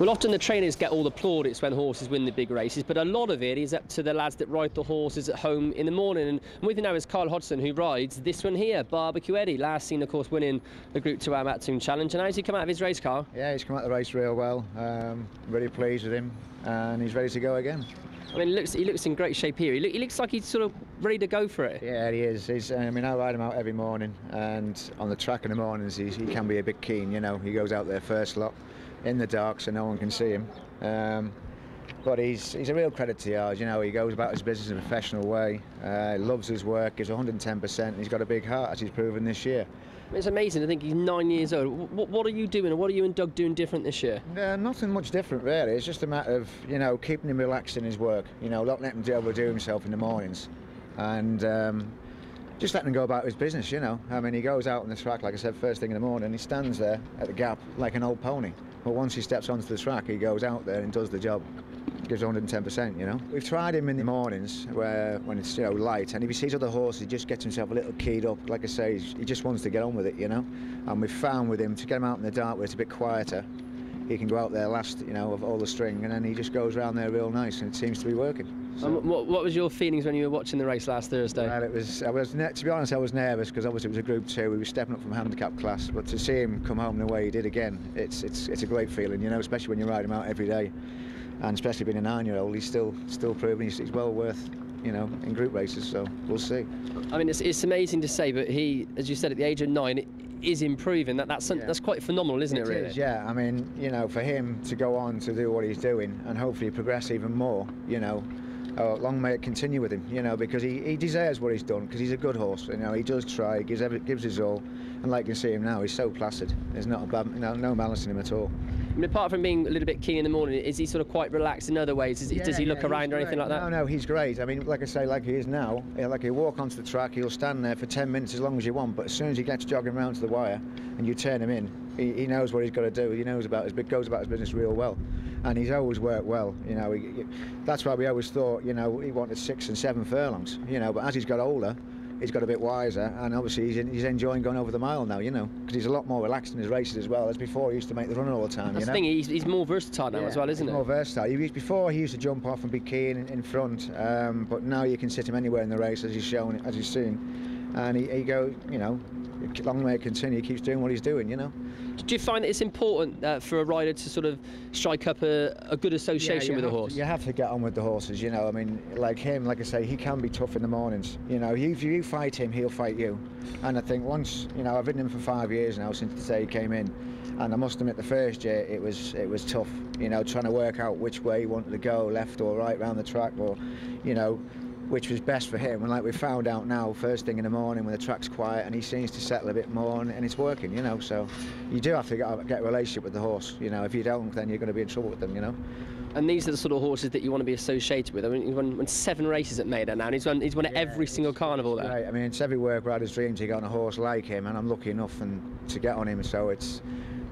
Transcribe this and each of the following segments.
Well, often the trainers get all the plaudits when horses win the big races, but a lot of it is up to the lads that ride the horses at home in the morning. And with you now is Kyle Hodgson, who rides this one here, Barbecue Eddie. Last seen, of course, winning the Group 2 Amatoon Challenge. And how's he come out of his race car? Yeah, he's come out of the race real well. Really pleased with him, and he's ready to go again. I mean, he looks in great shape here. He looks like he's sort of ready to go for it. Yeah, he is. I mean, I ride him out every morning, and on the track in the mornings, he can be a bit keen. You know, he goes out there first lot in the dark, so no one can see him. But he's a real credit to ours. You know, he goes about his business in a professional way. Loves his work, gives 110%. And he's got a big heart, as he's proven this year. It's amazing. I think he's 9 years old. What are you doing, or what are you and Doug doing different this year? Nothing much different, really. It's just a matter of, you know, keeping him relaxed in his work. You know, not letting him overdo himself in the mornings, and just letting him go about his business. You know, I mean, he goes out on the track, like I said, first thing in the morning. He stands there at the gap like an old pony. But once he steps onto the track, he goes out there and does the job. Gives 110%, you know. We've tried him in the mornings when it's, you know, light, and if he sees other horses, he just gets himself a little keyed up. Like I say, he just wants to get on with it, you know. And we've found with him, to get him out in the dark where it's a bit quieter, he can go out there last, you know, of all the string, and then he just goes around there real nice, and it seems to be working. So. What was your feelings when you were watching the race last Thursday? Well, to be honest, I was nervous because obviously it was a Group 2. We were stepping up from handicap class, but to see him come home the way he did again, it's a great feeling, you know, especially when you ride him out every day. And especially being a 9-year-old, he's still proving he's well worth, you know, in group races. So we'll see. I mean, it's amazing to say, but he, as you said, at the age of 9, is improving. That's quite phenomenal, isn't it? Really? Is, yeah. I mean, you know, for him to go on to do what he's doing and hopefully progress even more, you know. Long may it continue with him, you know, because he deserves what he's done, because he's a good horse. You know, he does try, gives his all, and like you can see him now, he's so placid. There's not no malice in him at all. I mean, apart from being a little bit keen in the morning, is he sort of quite relaxed in other ways? Does he look around or anything like that? No, he's great. I mean, like I say, like he is now, like he'll walk onto the track, he'll stand there for 10 minutes as long as you want, but as soon as he gets jogging around to the wire and you turn him in, he knows what he's got to do. He knows goes about his business real well. And he's always worked well, you know. That's why we always thought, you know, he wanted 6 and 7 furlongs, you know, but as he's got older, he's got a bit wiser, and obviously he's enjoying going over the mile now, you know, because he's a lot more relaxed in his races as well. As before, he used to make the run all the time. That's you know? The thing, he's more versatile now as well, isn't he? More versatile. Before he used to jump off and be keen in front, but now you can sit him anywhere in the race, as he's shown, as you've seen, and he goes, you know, long may it continue, he keeps doing what he's doing, you know. Do you find that it's important for a rider to sort of strike up a good association with a horse? You have to get on with the horses, you know. I mean, like him, like I say, he can be tough in the mornings. You know, if you fight him, he'll fight you. And I think once, you know, I've ridden him for 5 years now, since the day he came in, and I must admit the first year it was tough, you know, trying to work out which way he wanted to go, left or right round the track, or, you know, which was best for him. And like we found out now, first thing in the morning when the track's quiet and he seems to settle a bit more, and it's working, you know. So you do have to get a relationship with the horse, you know. If you don't, then you're going to be in trouble with them, you know. And these are the sort of horses that you want to be associated with. I mean, he's won 7 races at Maida now, and he's won every single carnival there. Right. I mean, it's every work rider's dream to get on a horse like him, and I'm lucky enough to get on him. So it's,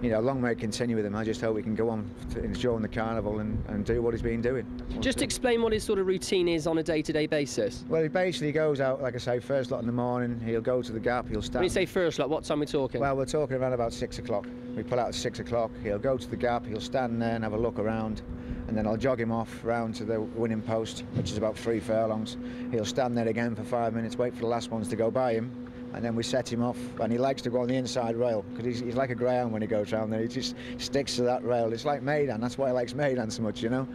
you know, long may it continue with him. I just hope we can go on enjoying the carnival and do what he's been doing. Just explain what his sort of routine is on a day-to-day basis. Well, he basically goes out, like I say, first lot in the morning. He'll go to the gap, he'll stand. When you say first lot, what time are we talking? Well, we're talking around about 6 o'clock. We pull out at 6 o'clock. He'll go to the gap, he'll stand there and have a look around, and then I'll jog him off round to the winning post, which is about 3 furlongs. He'll stand there again for 5 minutes, wait for the last ones to go by him, and then we set him off, and he likes to go on the inside rail, because he's like a greyhound when he goes round there. He just sticks to that rail. It's like Maidan, that's why he likes Maidan so much, you know.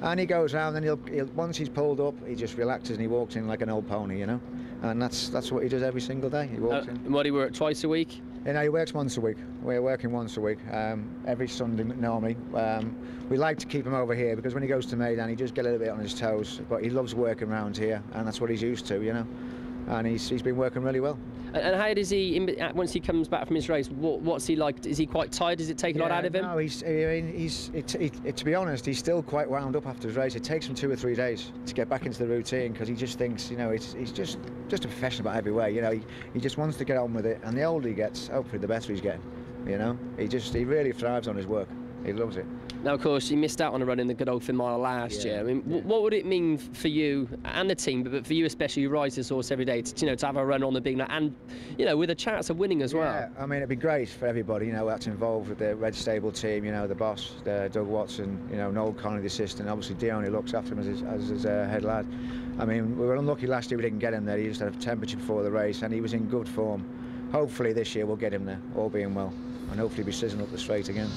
And he goes round, and he'll once he's pulled up, he just relaxes and he walks in like an old pony, you know. And that's what he does every single day. He walks in. And what, he work twice a week? You know, he works once a week. We're working once a week, every Sunday normally. We like to keep him over here, because when he goes to Maidan, he does get a little bit on his toes, but he loves working around here, and that's what he's used to, you know. And he's been working really well. And how does he, once he comes back from his race, what's he like? Is he quite tired? Does it take a lot out of him? No, to be honest, he's still quite wound up after his race. It takes him 2 or 3 days to get back into the routine, because he just thinks, you know, he's just a professional about every way. You know, he just wants to get on with it, and the older he gets, hopefully the better he's getting. You know, he really thrives on his work. He loves it. Now, of course, you missed out on a run in the good old Finn last year. I mean, what would it mean for you and the team, but for you especially, who rides this horse every day, to, to have a run on the big night and, with a chance of winning as well? Yeah, I mean, it'd be great for everybody, that's involved with the Red Stable team, the boss, Doug Watson, Noel Connolly, the assistant. Obviously, Dion, who looks after him as his head lad. I mean, we were unlucky last year we didn't get him there. He just had a temperature before the race, and he was in good form. Hopefully this year we'll get him there, all being well, and hopefully be sizzling up the straight again.